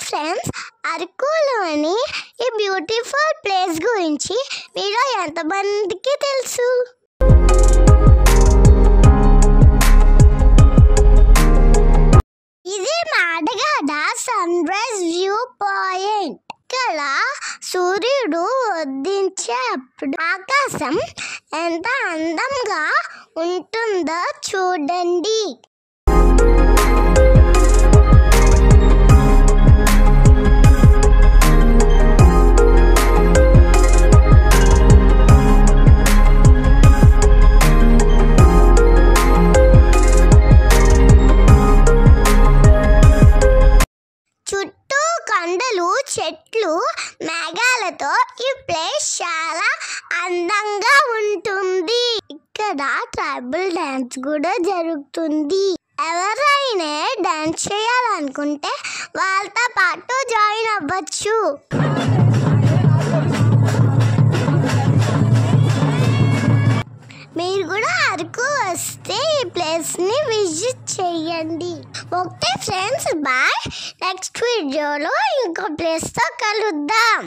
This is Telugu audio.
ఫ్రెండ్స్, అరకులోని ఈ బ్యూటిఫుల్ ప్లేస్ గురించి మీలో ఎంతమందికి తెలుసు? ఇది మేడగడ సన్ రైజ్ వ్యూ పాయింట్. ఇక్కడ సూర్యుడు ఉదయించేప్పుడు ఆకాశం ఎంత అందంగా ఉంటుందో చూడండి. చుట్టూ కొండలు, చెట్లు, మేఘాలతో ఈ ప్లేస్ చాలా అందంగా ఉంటుంది. ఇక్కడ ట్రైబల్ డాన్స్ కూడా జరుగుతుంది. ఎవరైనా డాన్స్ చేయాలనుకుంటే వాళ్ళతో పాటు జాయిన్ అవ్వచ్చు. మీరు కూడా అరకు వస్తే ఈ ప్లేస్ని విజిట్ చేయండి. Okay friends, bye. నెక్స్ట్ వీడియోలో ఇంకో ప్లేస్తో కలుద్దాం.